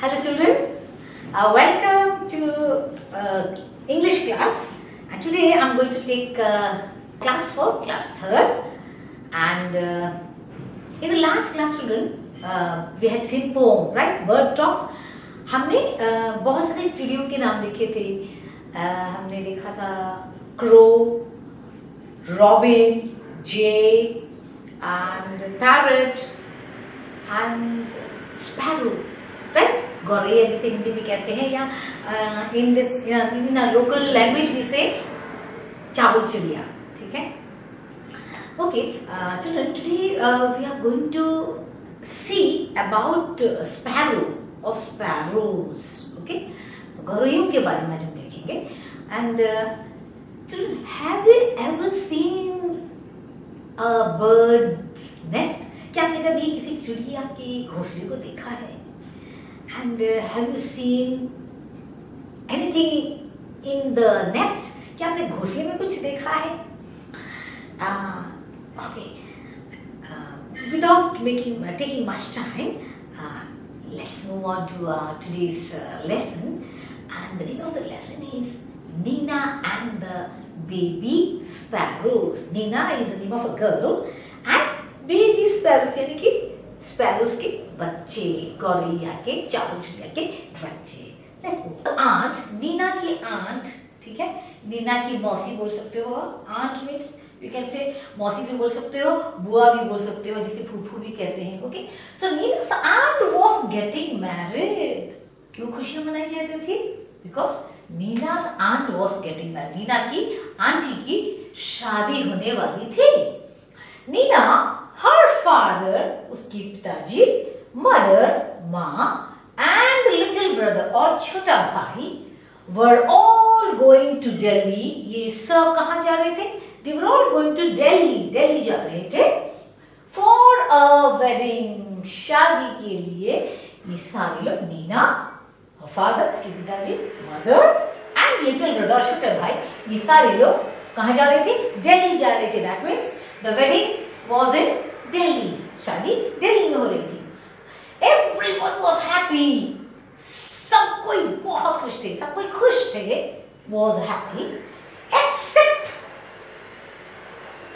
Hello children, welcome to English class. And today I'm going to take class 4, class 3rd. And in the last class children, we had seen poem, right? Bird talk. हमने बहुत सारे चिड़ियों के नाम देखे थे. हमने देखा था crow, robin, jay, and parrot, and sparrow, right? गौरैया जिसे हिंदी में कहते हैं या इन लोकल लैंग्वेज भी से चावल चिड़िया, ठीक है? Okay, children, today we are going to see about sparrow or sparrows, okay? गौरैयों के बारे में आज हम देखेंगे. And children, have you ever seen a bird's nest? क्या आपने कभी किसी चिड़िया के घोंसले को देखा है? And have you seen anything in the nest? क्या आपने घोंसले में कुछ देखा है? Okay. Without taking much time, let's move on to today's lesson. And the name of the lesson is Nina and the Baby Sparrows. Nina is the name of a girl, and Baby Sparrows यानी कि sparrows के बच्चे, गौरैया के, चावल चिड़िया के बच्चे. आंट, नीना की आंट, ठीक है? नीना की मौसी बोल सकते हो. Aunt means you can say मौसी भी बोल सकते हो, बुआ भी बोल सकते हो, जिसे फूफू भी कहते हैं. ओके, सो नीना's aunt was getting married. क्यों खुशियां मनाई जाती थी? बिकॉज नीना's aunt was getting married. Nina की आंटी की शादी होने वाली थी. नीना, her father, उसके पिताजी, mother, माँ, and little brother और छोटा भाई were all going to Delhi. ये सब कहाँ जा रहे थे? They were all going to Delhi. Delhi जा रहे थे for a wedding. शादी के लिए ये सारे लोग, नीना, her father, उसके पिताजी, mother, and little brother और छोटा भाई, ये सारे लोग कहाँ जा रहे थे? दिल्ली जा रहे थे. That means the wedding was in Delhi. शादी दिल्ली में हो रही थी. Everyone was happy. सब कोई बहुत खुश थे, सब कोई खुश थे. Was happy, except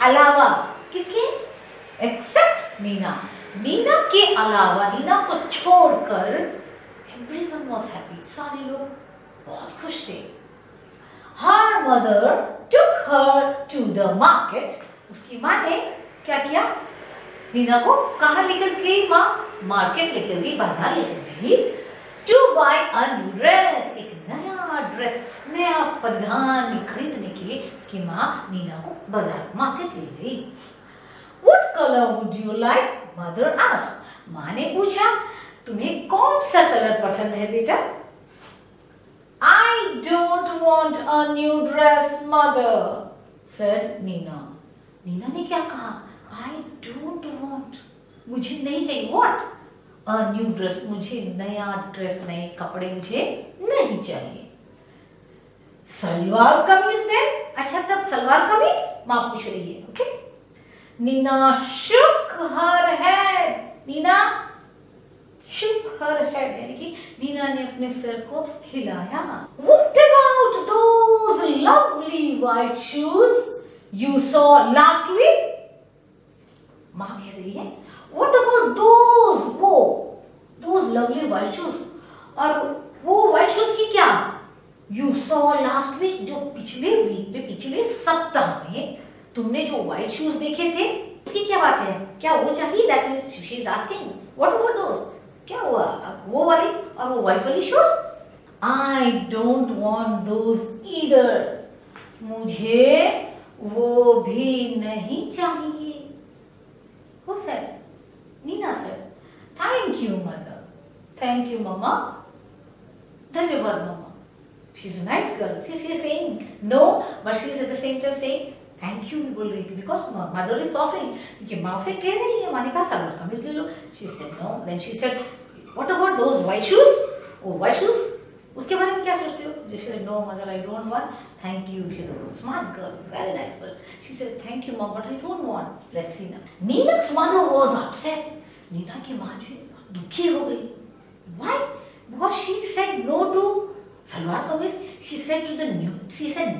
अलावा किसके? Except नीना. नीना के अलावा, नीना को छोड़कर everyone was happy. सारे लोग बहुत खुश थे. Her mother took her to the market. उसकी माँ ने क्या किया? नीना को कहाँ लेकर गई माँ? मार्केट लेकर गई, बाजार लेकर गई. To buy a new dress. एक नया ड्रेस, नया परिधान खरीदने के लिए उसकी माँ नीना को बाजार मार्केट ले गई. What color would you like? Mother asked. माँ ने पूछा, तुम्हें कौन सा कलर पसंद है बेटा? I don't want a new dress, mother, said Nina. Neena ने क्या कहा? I don't want. मुझे नहीं चाहिए. What? A new dress. मुझे नया ड्रेस, नए कपड़े मुझे नहीं चाहिए. सलवार कमीज दे. अच्छा, तब सलवार कमीज माँ पूछ रही है. Okay. Neena shook her head. Neena shook her head यानी कि नीना ने अपने सिर को हिलाया. What about those lovely white shoes you saw last week? माँ कह रही है, What about those lovely white shoes? और वो white shoes की क्या? You saw last week, जो पिछले वीक में, पिछले सप्ताह में तुमने जो white shoes देखे थे, उसकी क्या बात है? क्या वो चाहिए? That means she is asking, What about those? क्या हुआ? वो वाली और वो white वाली shoes? I don't want those either. मुझे वो भी नहीं चाहिए. Who said? Nina said, Thank you, mother. Thank you, mama. धन्यवाद mama. She's a nice girl. She's saying no, but she's at the same time saying thank you. बोल रही है because mother is offering. क्योंकि माँ से कह रही है, माँ ने कहा सलवार कमीज ले लो. She said no. Then she said, What about those white shoes? Oh, white shoes? उसके बारे में क्या सोचते हो? She said, No, mother, I don't want. Thank you. She's a smart girl, very nice girl. She said, Thank you, mom, but I don't want. Let's see now. Nina's mother was upset. Neena की माँ जो दुखी हो गई. Why? Because she said no to salwar kameez, she said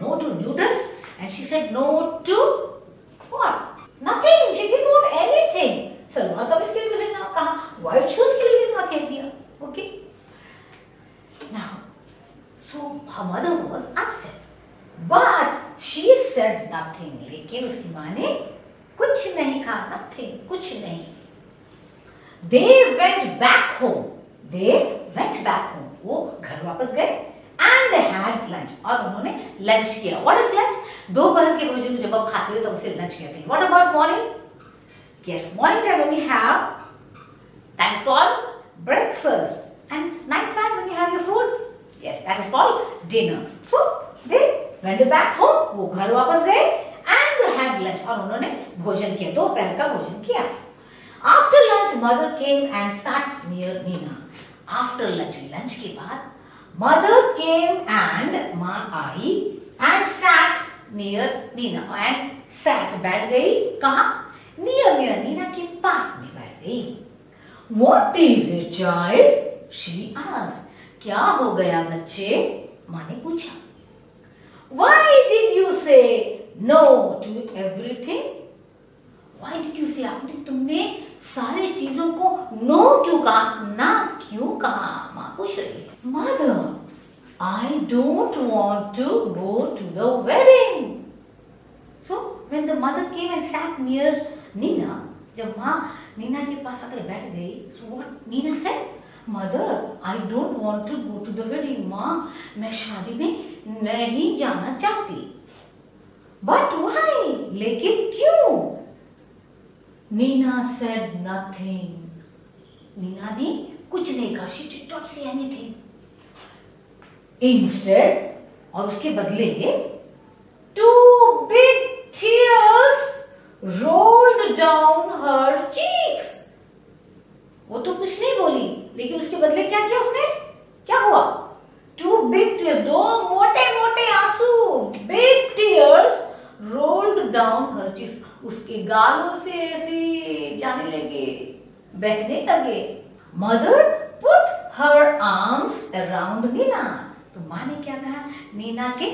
no to new dress, and she said no to what? Nothing. She didn't want anything. Salwar kameez के लिए उसने ना कहा, व्हाइट शूज के लिए भी ना कह दिया. Okay. Now, so her mother was upset, but she said nothing. लेकिन उसकी माँ ने कुछ नहीं कहा. Nothing. कुछ नहीं. They went back home. वो घर वापस गए and they had lunch. और उन्होंने लंच किया. What is lunch? दोपहर के भोजन जब आप खाते हो तो उसे लंच कहते हैं. What about morning? Yes, morning time when you have, that is called breakfast. And night time when you have your food, yes, that is called dinner. So they went back home. वो घर वापस गए and had lunch. और उन्होंने भोजन किया. दोपहर का भोजन किया. After lunch, mother came and sat near Nina. After lunch के बाद mother came and माँ आई and sat near Nina and sat बैठ गई कहाँ? Near Nina के पास में बैठ गई. What is it, child? She asked. क्या हो गया बच्चे? माँ ने पूछा. Why did you say no to everything? Why did you say? तुमने सारी चीजों को no क्यों कहा? ना क्यों कहा? माँ पूछ रही है. Mother, I don't want to go to the wedding. So when the mother came and sat near Nina, जब माँ नीना के पास आकर बैठ गई, so what Nina said? Mother, I don't want to go to the wedding. माँ, मैं शादी में नहीं जाना चाहती. But why? लेकिन क्यों? Nina said nothing. नीना ने कुछ नहीं कहा. She did not say anything. Instead, और उसके बदले 2 big tears rolled down her cheeks. वो तो कुछ नहीं बोली, लेकिन उसके बदले क्या किया उसने? क्या हुआ? 2 big tears, 2 मोटे-मोटे आंसू, big tears rolled down her cheeks. उसके गालों से ऐसे जाने लगे, बहने लगे. Mother put her arms around Nina. तो माँ ने क्या कहा? नीना के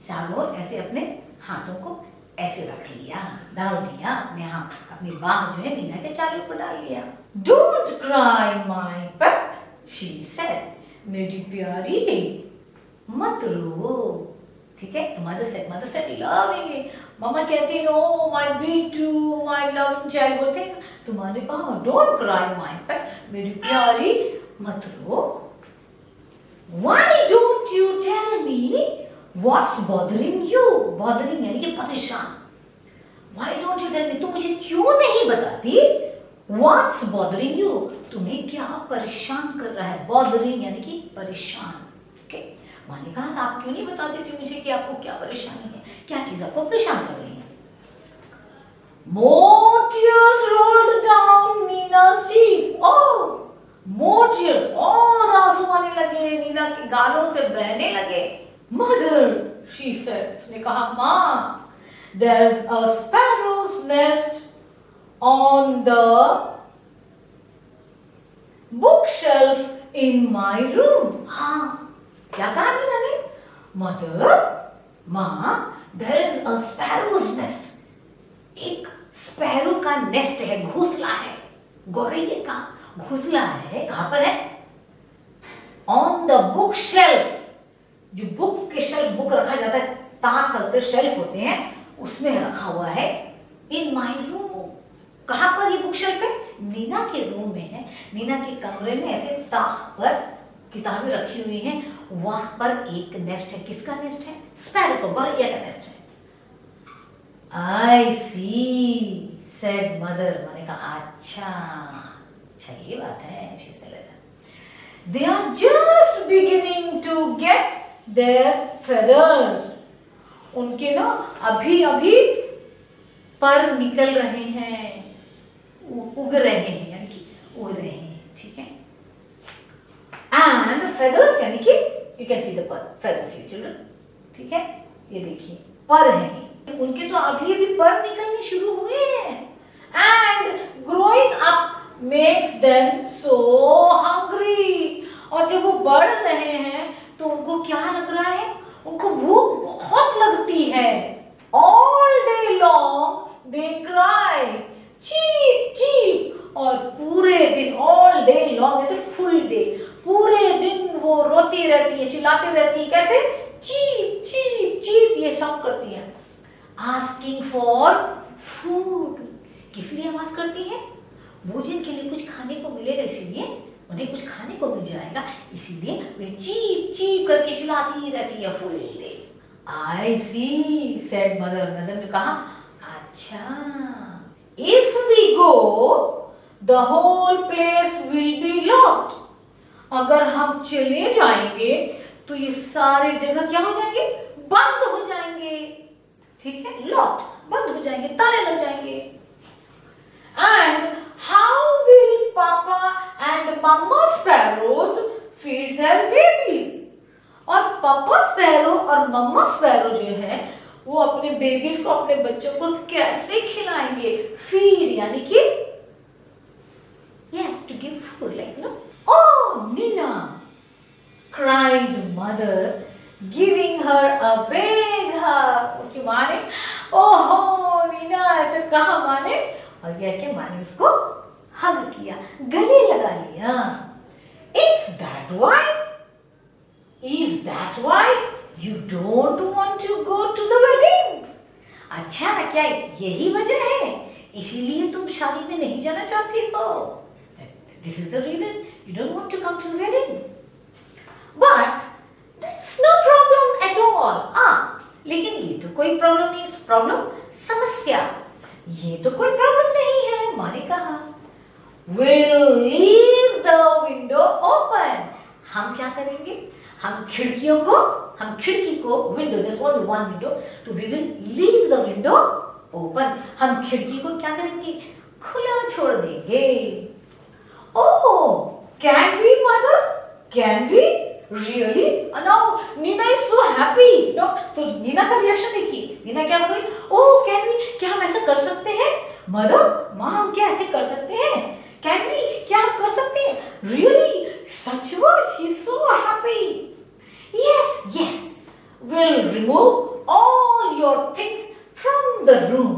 चारों ओर ऐसे अपने हाथों को ऐसे रख लिया, डाल दिया अपने हाथ, अपनी बाह जो है नीना के चारों पर डाल लिया. Don't cry, my pet, she said. मेरी प्यारी मत रो. ठीक है? तो mother said lovingly. मामा कहती है oh my B2, my loving child बोलते हैं. तो माँ ने कहा don't cry, my pet, मेरी प्यारी मत रो. Why don't you tell me what's bothering you? Bothering यानी कि परेशान. Why don't you tell me? तुम मुझे क्यों नहीं बताती? What's bothering you? तुम्हें क्या परेशान कर रहा है? Bothering यानी कि परेशान. Okay? माँ ने कहा आप क्यों नहीं बताती थी मुझे कि आपको क्या परेशानी है? क्या चीज आपको परेशान कर रही है? More tears rolled down Nina's cheeks. Oh! More tears, और आंसू आने लगे, नीना के गालों से बहने लगे. Mother, she said, उसने कहा माँ, there's a sparrow's nest on the bookshelf in my room. हाँ, क्या कहा नीना ने? Mother, माँ, there is a sparrow's nest. एक स्पैरो का नेस्ट है, घोंसला है, गौरैया का घोंसला है. कहां पर है? On the book shelf. जो बुक के शेल्फ, बुक रखा जाता है, ताक होते शेल्फ होते हैं, उसमें रखा हुआ है. In my room. कहां पर ये बुक शेल्फ है? नीना के रूम में है. नीना के कमरे में ऐसे ताक पर किताबें रखी हुई हैं. वहां पर एक नेस्ट है. किसका नेस्ट है? स्पैरो का, गौरैया का नेस्ट है. I see, said mother. मैंने कहा अच्छा ये बात है. she said they are just beginning to get their feathers. उनके ना अभी पर निकल रहे हैं, उग रहे हैं, यानी कि उग रहे हैं. ठीक है? and feathers यानी कि you can see the feathers here children. ठीक है? ये देखिए पर है. उनके तो अभी पर निकलने शुरू हुए हैं. and growing up makes them so hungry. जब वो बढ़ रहे हैं तो उनको क्या लग रहा है, उनको भूख बहुत लगती है। All day long they cry cheep cheep, और पूरे दिन, all day long full day, पूरे दिन वो रोती रहती है, चिल्लाती रहती है। कैसे? चीप चीप चीप, ये सब करती है। आस्किंग फॉर फूड, किस लिए आवाज करती है? भोजन के लिए कुछ खाने को मिलेगा, इसीलिए उन्हें कुछ खाने को मिल जाएगा, इसीलिए वे चीप चीप करके चिल्लाती रहती है full day. I see said mother, mother ने कहा अच्छा, if we go the whole place will be locked, अगर हम चले जाएंगे तो ये सारे जगह क्या हो जाएंगे? बंद हो जाएंगे। ठीक है, लॉक्ड, बंद हो जाएंगे, ताले लग जाएंगे। And how will papa and mamma sparrows feed their babies, और पापा स्पैरो और मम्मा स्पैरो जो है वो अपने बेबीज को, अपने बच्चों को कैसे खिलाएंगे? फीड यानी कि yes, to give food, like, no? Oh, Nina, cried mother, giving her a big hug. उसकी माँ ने ओहो नीना ऐसे कहा माँ ने, और यह क्या, माँ ने उसको हग किया, गले लगा लिया। It's that why? Is that why you don't want to go to the wedding? अच्छा, क्या यही वजह है इसीलिए तुम शादी में नहीं जाना चाहती हो? This is the reason you don't want to come to the wedding. But that's no problem at all. लेकिन ये तो कोई प्रॉब्लम नहीं, प्रॉब्लम समस्या, ये तो कोई प्रॉब्लम नहीं है, माँ ने कहा। We'll leave the window open. हम क्या करेंगे? हम खिड़की को window, there's only one window, तो we will leave the window open. हम खिड़की को क्या करेंगे? खुला छोड़ देंगे। Oh, can we, mother? Can we? Really? Now Nina is so happy. No, so Nina का रिएक्शन देखिए। नीना क्या बोल रही? Oh, can we? क्या हम ऐसा कर सकते हैं? Mother, माँ हम क्या ऐसे कर सकते हैं? Can we? क्या हम कर सकते हैं? Really? सचमुच? She's so happy. Yes, yes. We'll remove all your things from the room.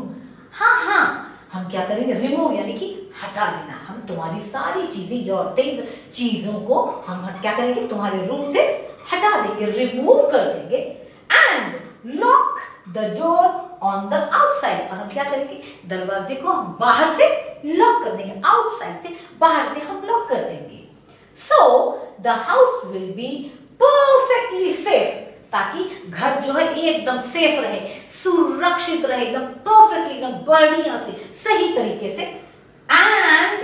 हाँ, हम क्या करेंगे? Remove यानी कि हटा देना। हम तुम्हारी सारी चीजें, your things, चीजों को हम क्या करेंगे? तुम्हारे रूम से हटा देंगे, रिमूव कर देंगे। And lock the door on the outside, और हम क्या करेंगे? दरवाजे को हम बाहर से लॉक कर देंगे, आउटसाइड से, बाहर से हम लॉक कर देंगे। So the house will be perfectly safe, ताकि घर जो है एकदम सेफ रहे, सुरक्षित रहे, एकदम परफेक्टली, एकदम बढ़िया से, सही तरीके से। And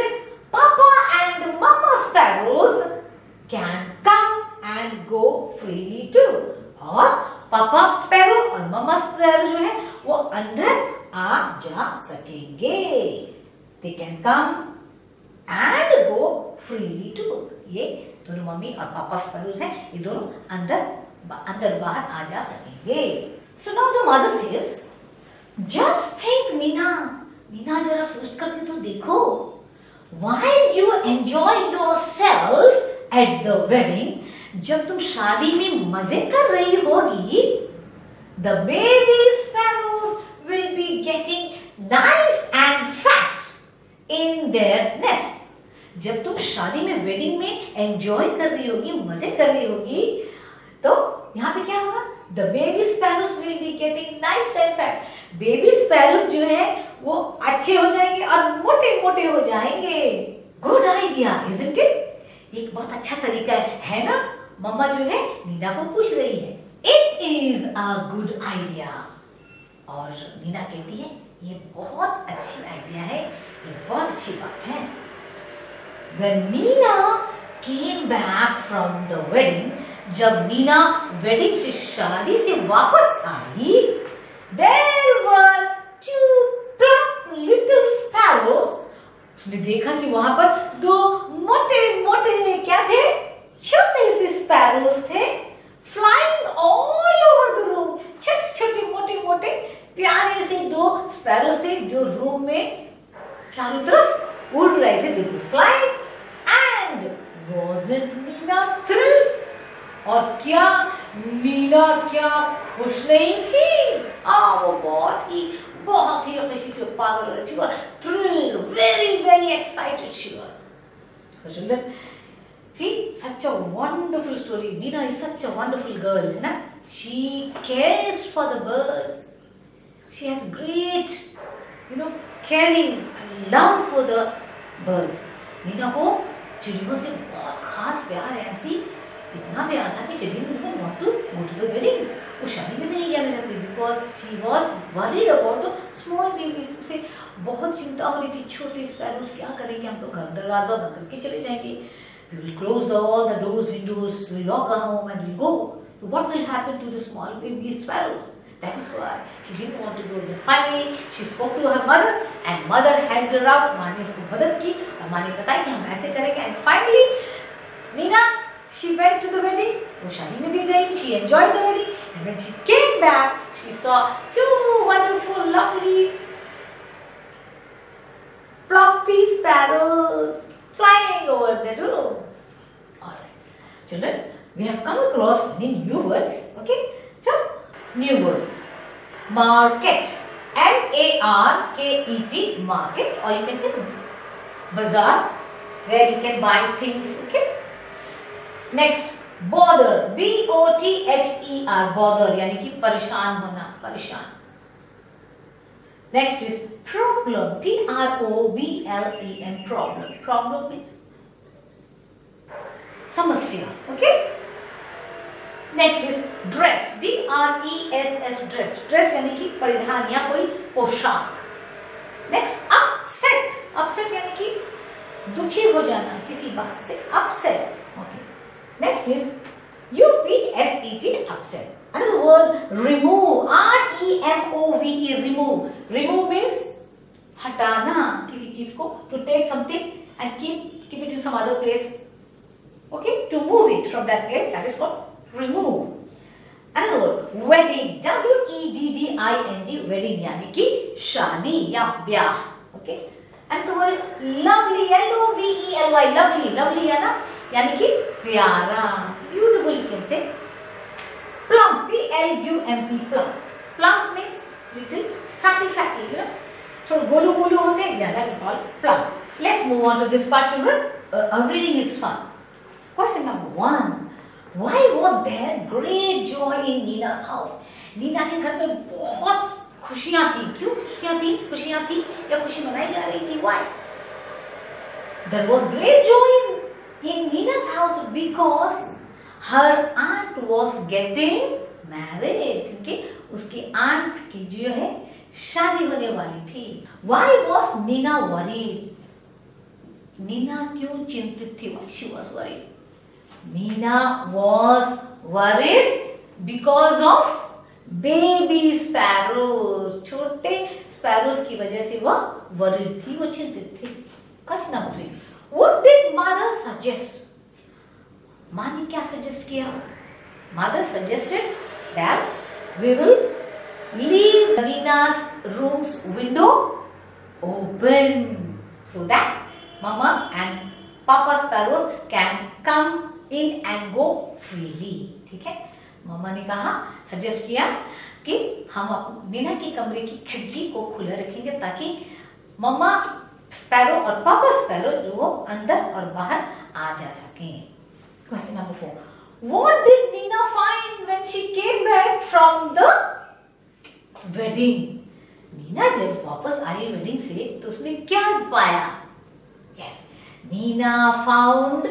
Papa and Mama sparrows can come and go freely too, और पापा स्पैरो और मम्मा स्पैरो जो है वो अंदर आ जा सकेंगे। They can come and go freely too. ये दोनों मम्मी और पापा स्पैरोज हैं, ये दोनों अंदर बाहर आ जा सकेंगे। So now the mother says, just think Meena जरा सोच करके तो देखो, while you enjoy yourself at the wedding, जब तुम शादी में मजे कर रही होगी, the baby sparrows will be getting nice and fat in their nest. जब तुम शादी में, वेडिंग में एंजॉय कर रही होगी, मजे कर रही होगी, तो यहाँ पे क्या होगा? The baby sparrows will be getting nice and fat. Baby sparrows जो है वो अच्छे हो जाएंगे और मोटे मोटे हो जाएंगे। Good idea, isn't it? एक बहुत अच्छा तरीका है ना? मम्मा जो है नीना को पूछ रही है। It is a good idea. और नीना कहती है ये बहुत अच्छी आइडिया है, ये बहुत अच्छी बात है। When Nina came back from the wedding, जब नीना वेडिंग से, शादी से वापस आई, there were two plump little sparrows. उसने देखा कि वहां पर दो मोटे मोटे क्या थे? छोटे से स्पैरोज थे, flying all over the room. छोटे छोटे मोटे मोटे प्यारे से दो स्पैरोज थे जो रूम में चारों तरफ उड़ रहे थे। देखो, flying, and wasn't Didn't Nina thrill? और क्या नीना क्या खुश नहीं थी? वो बहुत ही खुशी थी, पागल हो रही थी, वो thrilled, very excited she was. So children, see, such a wonderful story. Nina is such a wonderful girl, है ना? She cares for the birds. She has great, caring and love for the birds. Neena को चिड़ियों से बहुत खास प्यार है, ऐसी इतना प्यार था कि चिड़ियों ने want to go to the wedding. वो शादी में नहीं जाना चाहती because she was worried about the small babies. उसे बहुत चिंता हो रही थी, छोटे स्पैरोस क्या करेंगे, हम तो घर दरवाजा बंद करके चले जाएंगे. We will close all the doors, windows, we will lock our home and we will go. So what will happen to the small baby sparrows? That is why she didn't want to go there. Finally, she spoke to her mother and mother helped her out. माँ ने उसको मदद की और माँ ने बताया कि हम ऐसे करेंगे. And finally, Nina, she went to the wedding. वो शादी में भी गई. She enjoyed the wedding. And when she came back, she saw two wonderful, lovely, plumpy sparrows flying over the room. Alright, children, we have come across many new words. Okay, so new words. Market, M-A-R-K-E-T, market, or you can say bazaar, where you can buy things. Okay. Next, bother, B-O-T-H-E-R, bother, यानी कि परेशान होना, परेशान. Next is problem, P-R-O-B-L-E-M, problem. Problem means समस्या. Okay. Next is dress, D-R-E-S-S, dress. Dress यानी कि परिधान या कोई पोशाक. Next, upset. Upset यानी कि दुखी हो जाना किसी बात से. Upset. Okay. Next is U-P-S-E-T, upset. Another word, remove, R-E-M-O-V-E, remove. Remove means हटाना किसी चीज को, to take something and keep it in some other place. Okay, to move it from that place, that is called remove. Another word, wedding, W-E-D-D-I-N-G, wedding यानी कि शादी या ब्याह. Okay. And the word is lovely, L-O-V-E-L-Y, lovely, lovely है ना, यानी कि प्यारा, beautiful you can say. Plump, P-L-U-M-P, plump. Plump means little fatty, So golu होते हैं, yeah, that is called plump. Let's move on to this part, children. Our reading is fun. Question number 1. Why was there great joy in Nina's house? Neena के घर में बहुत खुशियाँ थी. क्यों खुशियाँ थी या खुशी मनाई जा रही थी? Why? There was great joy in Nina's house because her aunt was getting married. क्योंकि उसकी aunt की जो है शादी होने वाली थी. Why was Nina worried? Neena क्यों चिंतित थी? Why she was worried? Nina was worried because of baby sparrows. छोटे sparrows की वजह से वो worried थी, वो चिंतित थी. Question number 3. What did mother suggest? माँ ने क्या suggest किया? Mother suggested that we will leave Nina's room's window open so that Mama and Papa sparrows can come in and go freely. ठीक है? मामा ने कहा, सजेस्ट किया कि हम नीना की कमरे की खिड़की को खुला रखेंगे ताकि मम्मा स्पैरो और पापा स्पैरो जो अंदर और बाहर आ जा सकें. Question number 4. What did Nina find when she came back from the wedding? Neena जब वापस आई वेडिंग से तो उसने क्या पाया? Yes, Nina found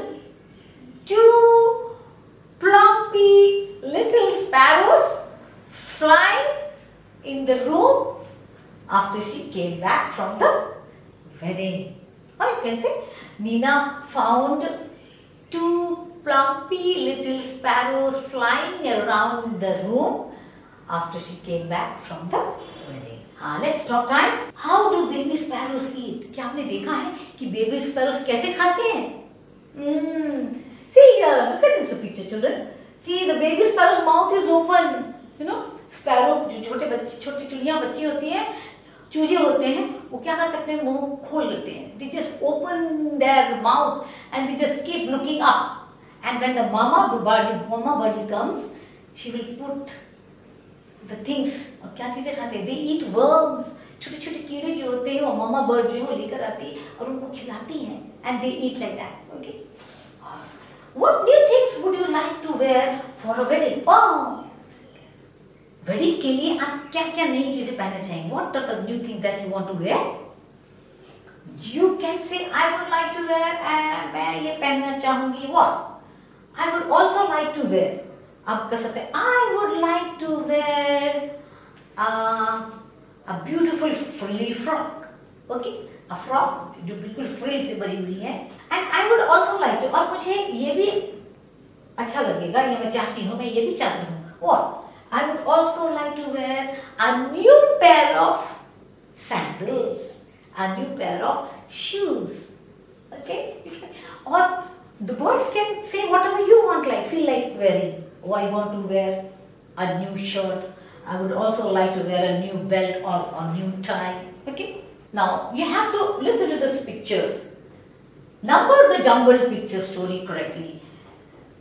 2 plumpy little sparrows flying in the room after she came back from the wedding. Or you can say Nina found 2 plumpy little sparrows flying around the room after she came back from the wedding. Let's talk time. How do baby sparrows eat? क्या आपने देखा है कि baby sparrows कैसे खाते हैं? See here, look at this picture, children. See, the baby sparrow's mouth is open. You know, sparrow जो छोटी चिड़ियाँ बच्ची होती हैं, चूजे होते हैं, वो क्या करते हैं? अपने मुंह खोल लेते हैं. They just open their mouth and they just keep looking up. And when the mama birdie comes, she will put the things. और क्या चीजें खाते हैं? They eat worms. छोटे छोटे कीड़े जो होते हैं वो मामा बर्ड जो है वो लेकर आती है और उनको खिलाती है. And they eat like that. Okay. What new things would you like to wear for a wedding? Oh, wedding के लिए आप क्या क्या नई चीजें पहनना चाहेंगे? What are the new things that you want to wear? You can say I would like to wear. मैं ये पहनना चाहूँगी. What? I would also like to wear. आप कह सकते हैं I would like to wear a beautiful frilly frock. Okay, a frock जो बिल्कुल frill से भरी हुई है. And I would also like to. और मुझे ये भी अच्छा लगेगा. ये मैं चाहती हूँ. मैं ये भी चाहती हूँ. What? I would also like to wear a new pair of sandals, a new pair of shoes. Okay, or the boys can say whatever you want, like feel like wearing. Oh, I want to wear a new shirt. I would also like to wear a new belt or a new tie. Okay. Now you have to look into these pictures. Number the jumbled picture story correctly.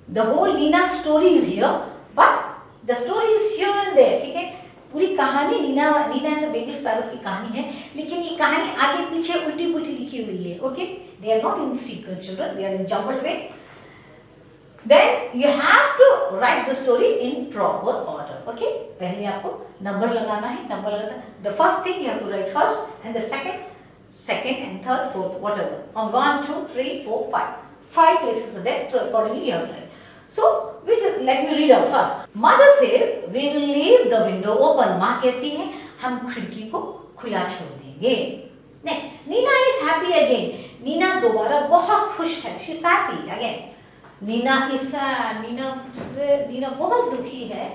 The whole Nina story is here, but the story is here and there. ठीक है. पूरी कहानी Neena and the baby sparrows की कहानी है, लेकिन ये कहानी आगे पीछे उल्टी पुल्टी लिखी हुई है. Okay, they are not in sequence children, they are in jumbled way. Then you have to write the story in proper order. Okay, पहले आपको नंबर लगाना है. नंबर लगाना, the first thing you have to write first and the second and third fourth whatever on 1 2 3 4 5 places are there, so accordingly you have to write. So which is, let me read out first. Mother says we will leave the window open. माँ कहती है हम खिड़की को खुला छोड़ देंगे. Next, Nina is happy again. Neena दोबारा बहुत खुश है. She is happy again. Nina is sad. Neena बहुत दुखी है.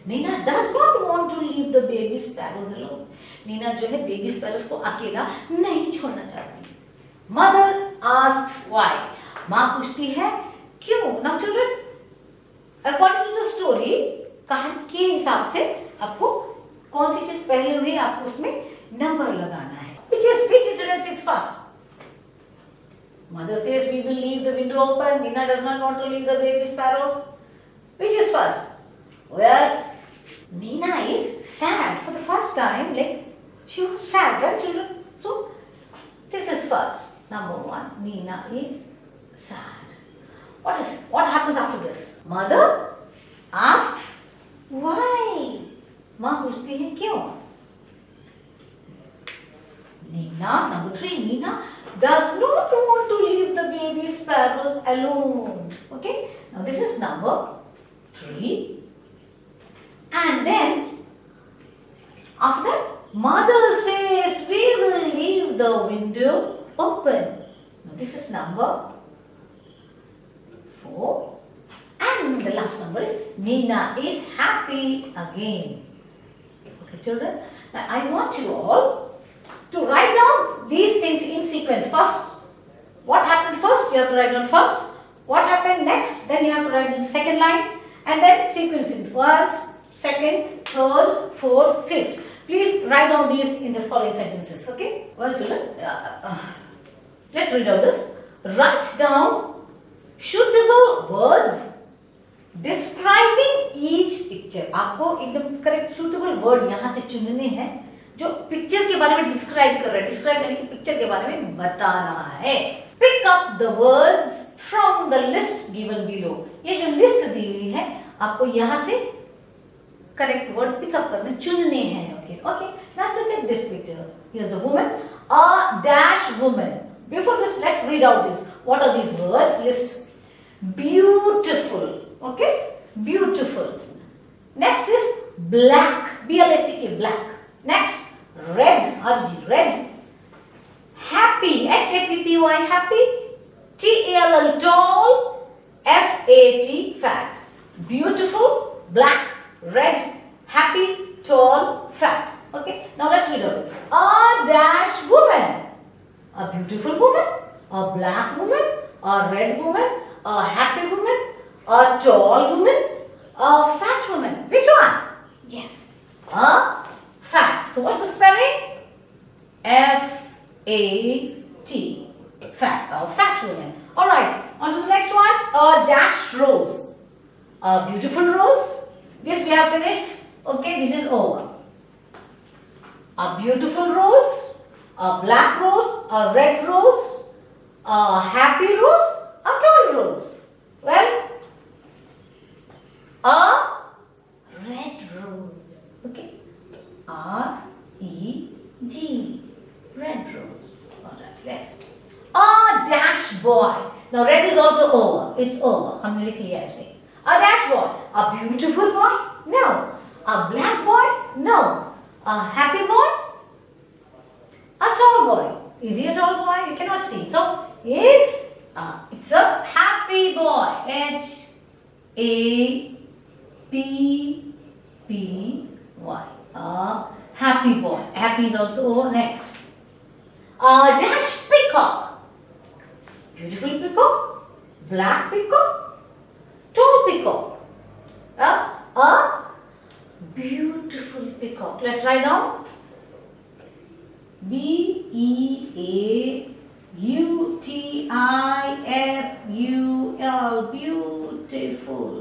Nina does not want to leave the baby sparrows alone. Neena जो है बेबी स्पैरोस को अकेला नहीं छोड़ना चाहती. Mother asks why. माँ पूछती है क्यों. Now children, according to the story, कहानी के हिसाब से आपको कौन सी चीज पहले हुई आपको उसमें नंबर लगाना है. which incident is first? Mother says we will leave the window open. Nina does not want to leave the baby sparrows. Which is first? Well, Nina is sad for the first time. Like she was sad, right, children? So this is first. Number one, Nina is sad. What happens after this? Mother asks why. माँ पूछती है क्यों. Nina, number 3, Nina does not want to leave the baby sparrows alone. Okay, now this is number 3. And then after that, mother says we will leave the window open. Now this is number 4. And the last number is Nina is happy again. Okay, children, now I want you all to write down these things in sequence. First, what happened first, you have to write down first. What happened next, then you have to write in second line. And then sequence in first, second, third, fourth, fifth. Please write down these in the following sentences. Okay? Well, children, let's read out this. Write down suitable words describing each picture. आपको एकदम correct suitable word यहाँ से चुनने हैं जो picture के बारे में डिस्क्राइब कर रहा है. डिस्क्राइब यानी कि पिक्चर के बारे में बता रहा है. Pick up the words from the list given below. ये जो लिस्ट दी हुई है आपको यहाँ से करेक्ट वर्ड पिकअप करने चुनने हैं. Okay okay, now look at this picture. Here's a woman, a dash woman. Before this, let's read out this. What are these words? List. Beautiful. Okay, beautiful. Next is black. B-L-A-C-K, black. Next, red. R-G, red. Happy. H-A-P-P-Y, happy. T-A-L-L, tall. F-A-T, fat. Beautiful, black, red, happy, tall, fat. Okay, now let's read out. A dash woman. A beautiful woman. A black woman. A red woman. A happy woman. A tall woman, a fat woman. Which one? Yes, a fat. So what's the spelling? F-A-T. Fat, a fat woman. Alright, On to the next one, a dash rose. A beautiful rose. This we have finished. Okay, this is over. A beautiful rose, a black rose, a red rose, a happy rose, a tall rose. Well, a red rose. Okay, R-E-D, red rose. Alright, next. A dash boy. Now red is also over. It's over. हमने लिख लिया ऐसे. A dash boy. A beautiful boy? No. A black boy? No. A happy boy? A tall boy. Is he a tall boy? You cannot see. So it's a happy boy. H-A-P-P-Y. A happy boy. Happy is also over. Next. A dash peacock. Beautiful peacock. Black peacock. Tall peacock. A beautiful peacock. Let's write down. B-E-A-U-T-I-F-U-L. Beautiful.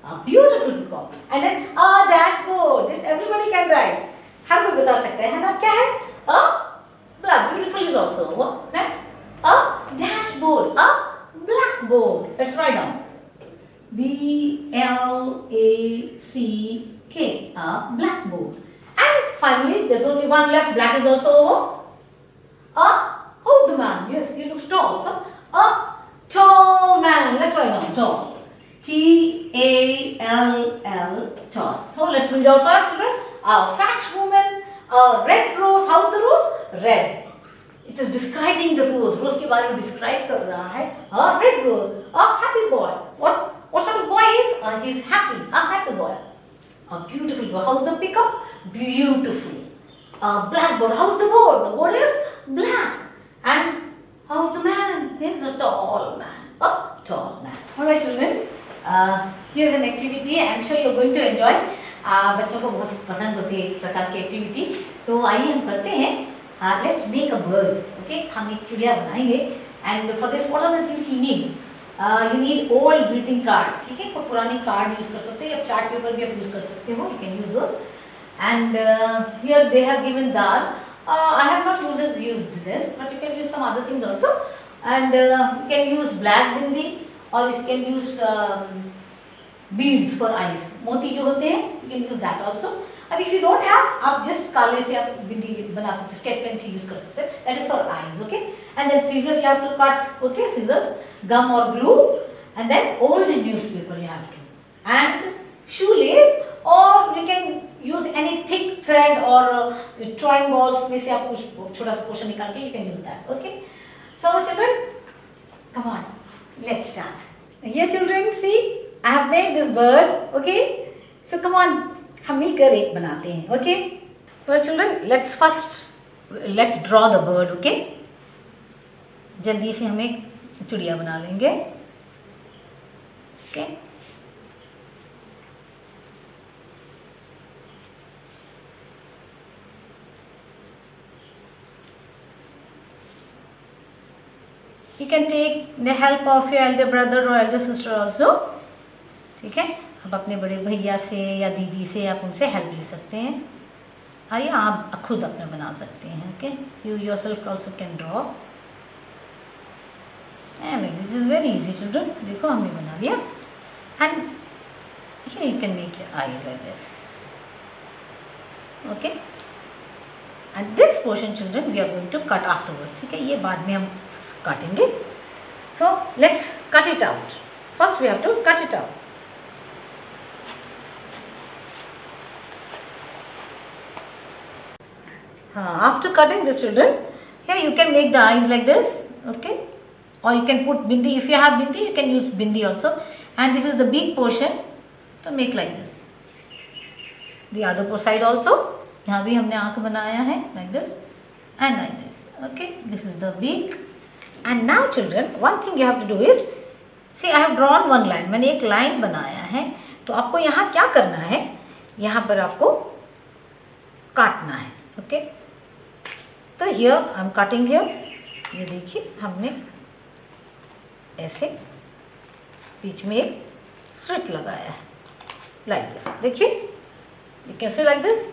A beautiful peacock. And then a dashboard. This everybody can write. हर कोई बता सकता है ना क्या है? A black. Beautiful is also what? Next. A dashboard. A blackboard. Let's write down. B-L-A-C-K. A blackboard. And finally, there's only one left. Black is also over. Who's the man? Yes, he looks tall. So, a tall man. Let's write down tall. T-A-L-L, tall. So let's read out first. A fat woman. A red rose. How's the rose? Red. It is describing the rose. Rose के बारे में describe कर रहा है. A red rose. A happy boy. What sort of boy is? He's happy. A happy boy. A beautiful boy. How's the peacock? Beautiful. A blackboard. How's the board? The board is black. And how's the man? He's a tall man. A tall man. Alright children. Here's an activity. I'm sure you're going to enjoy. बच्चों को बहुत पसंद होती है इस प्रकार की activity. तो आइए हम करते हैं. Let's make a bird. Okay? हम एक चिड़िया बनाएंगे. And for this, what are the things you need? You need old greeting card. ठीक है? कोई पुरानी कार्ड यूज कर सकते हो या चार्ट पेपर भी आप यूज कर सकते हो. You can use those. And here they have given dal. I have not used this, but you can use some other things also. And you can use black bindi or you can use beads for eyes. मोती जो होते हैं, you can use that also. And if you don't have, आप just काले से आप बिंदी बना सकते, sketch pen से use कर सकते. That is for eyes, okay? And then scissors you have to cut, okay? Scissors, gum or glue, and then old newspaper you have to. And shoelace, or we can use any thick thread or twine balls में से आप कुछ छोटा सा portion निकाल के you can use that, okay? So children, come on, let's start. Here children, see, I have made this bird, okay? So come on, हम मिलकर एक बनाते हैं, okay? Well children, let's draw the bird, okay? जल्दी से हम एक चिड़िया बना लेंगे, okay? You can take the help of your elder brother or elder sister also. ठीक है, आप अपने बड़े भैया से या दीदी से आप उनसे हेल्प ले सकते हैं. आइए आप खुद अपने बना सकते हैं. Okay, you yourself also can draw. And this is very easy children. देखो हमने बना लिया. And here you can make your eyes like this. Okay, and this portion children we are going to cut afterward. ठीक है, ये बाद में हम काटेंगे. So let's cut it out. First we have to cut it out. After cutting this children, here you can make the eyes like this, okay? Or you can put bindi. If you have bindi, you can use bindi also. And this is the beak portion, to make like this. The other side also, यहाँ भी हमने आँख बनाया है like this and like this. Okay, this is the beak. And now children, one thing you have to do is, see I have drawn one line. मैंने एक line बनाया है. तो आपको यहाँ क्या करना है? यहाँ पर आपको काटना है. Okay? तो here I am cutting here. ये देखिए हमने ऐसे बीच में एक स्लिट लगाया है, लाइक दिस। देखिए, you can see like this.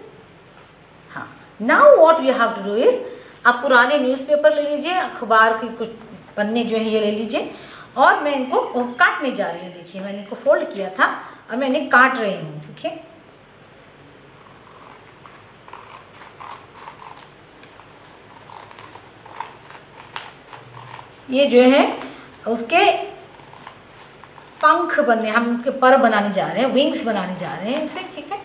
हाँ, now what you have to do is, आप पुराने न्यूज़पेपर ले लीजिए, अखबार के कुछ पन्ने जो है ये ले लीजिए, और मैं इनको काटने जा रही हूँ। देखिए, मैंने इनको फोल्ड किया था और मैं इन्हें काट रही हूँ। देखिए, ये जो है उसके पंख बनने, हम उसके पर बनाने जा रहे हैं, विंग्स बनाने जा रहे हैं इसे। ठीक है,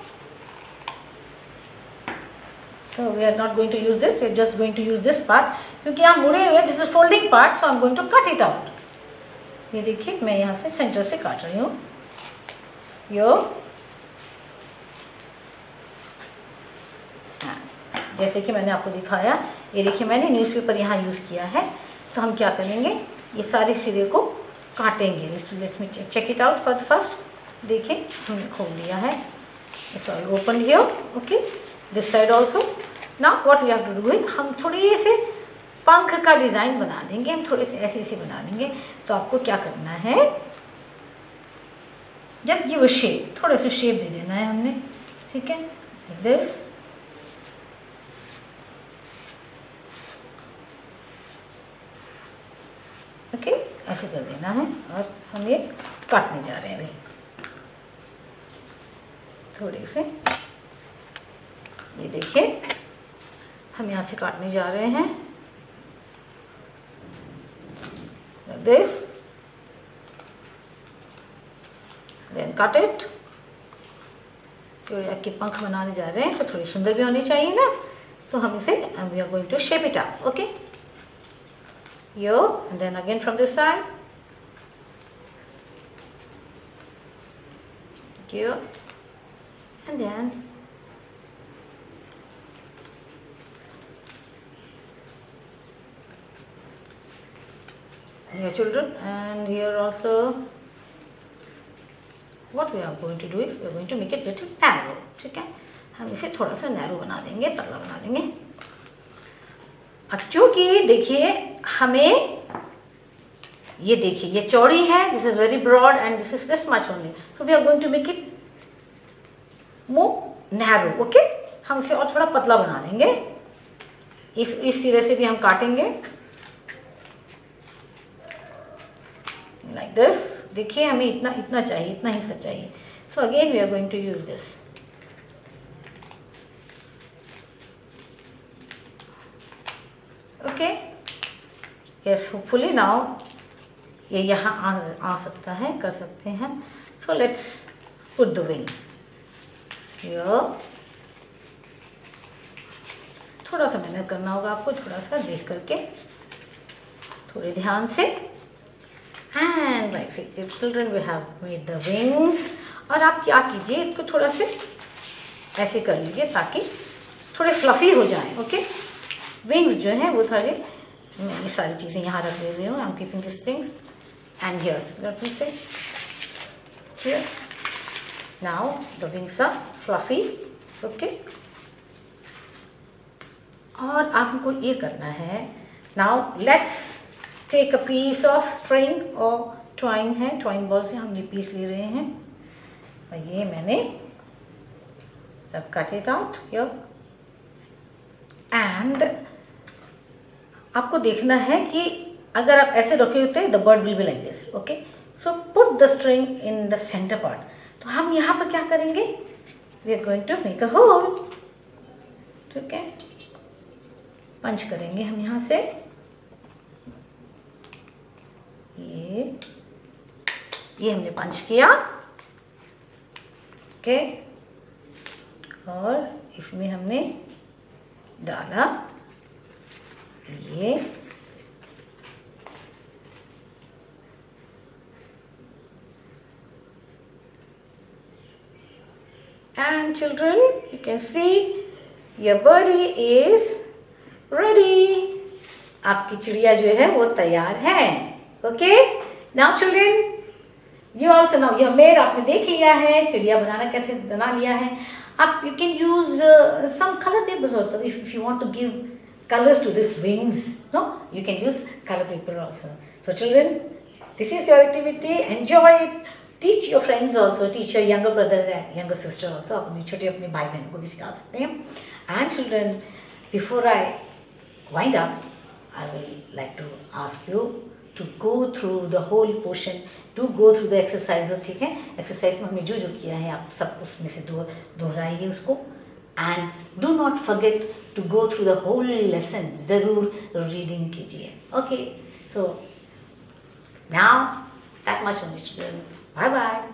तो we are not going to use this, we are just going to use this part, क्योंकि हम मुड़े हुए, this is folding part, so I am going to cut it out. ये देखिए, मैं यहाँ से सेंटर से काट रही हूँ। यो, जैसे कि मैंने आपको दिखाया, ये देखिए मैंने न्यूज़पेपर यहाँ यूज़ किया है। तो हम क्या करेंगे, ये सारे सिरे को काटेंगे। Let's me check it out for the first. देखिए, हमने खोल लिया है, it's all open here. Okay, this side also. Now what we have to do is, हम थोड़े से पंख का डिज़ाइन बना देंगे, हम थोड़े से ऐसे ऐसे बना देंगे। तो आपको क्या करना है, जस्ट गिव अ शेप, थोड़ा सा शेप दे देना है हमने। ठीक है, लाइक दिस। ओके, ऐसे कर देना है, और हम ये काटने जा रहे हैं अभी थोड़े से। ये देखिए, हम यहाँ से काटने जा रहे हैं, दिस, देन कट इट। चिड़िया के पंख बनाने जा रहे हैं, तो थोड़ी सुंदर भी होनी चाहिए ना, तो हम इसे we are going to shape it up. Okay, yo, and then again from this side, you, and then here children, and here also what we are going to do is we are going to make it little narrow. ठीक है, हम इसे थोड़ा सा narrow बना देंगे, पतला बना देंगे। अब चूंकि देखिए हमें, ये देखिए ये चौड़ी है, this is very broad and this is this much only, so we are going to make it more narrow. Okay, हम इसे और थोड़ा पतला बना देंगे। इस सिरे से भी हम काटेंगे लाइक दिस। देखिए, हमें इतना चाहिए, इतना हिस्सा चाहिए। So again we are going to use this. Okay, yes, hopefully now ये यहाँ आ सकता है, कर सकते हैं। So let's put the wings here. थोड़ा सा मेहनत करना होगा आपको, थोड़ा सा देख करके, थोड़े ध्यान से। And like children we have made the wings. और आप क्या कीजिए, इसको थोड़ा से ऐसे कर लीजिए ताकि थोड़े फ्लफी हो जाए। ओके, विंग्स जो है वो थोड़े, मैं ये सारी चीज़ें यहाँ रख दे रही हूँ। I am keeping this things and here, let me say here. Now the wings are fluffy. Okay, और आपको ये करना है, now let's take a piece of string और ट्वाइन है, ट्वाइन बॉल से हम ये पीस ले रहे हैं, और ये मैंने अब cut it out here. And आपको देखना है कि अगर आप ऐसे रखे होते the bird will be like this. Okay, so put the string in the center part. तो हम यहाँ पर क्या करेंगे, we are going to make a hole. ठीक है, पंच करेंगे हम यहाँ से, ये हमने पंच किया। ओके, और इसमें हमने डाला ये and children, you can see your birdie is ready. आपकी चिड़िया जो है वो तैयार है। Okay, now children, you also know you have made, आपने देख लिया है चिड़िया बनाना कैसे बना लिया है। आप you can use some color papers also if you want to give colors to these wings. No, you can use color paper also. So children, this is your activity. Enjoy it. Teach your friends also. Teach your younger brother and younger sister also. अपनी छोटे अपने भाई बहन को भी सिखा सकते हैं. And children, before I wind up, I will like to ask you to go through the whole portion. To go through the exercises. ठीक है? Exercise में हमने जो जो किया है आप सब उसमें से दोहराइए उसको. And do not forget to go through the whole lesson. ज़रूर reading कीजिए. Okay. So now that much only children. Bye bye.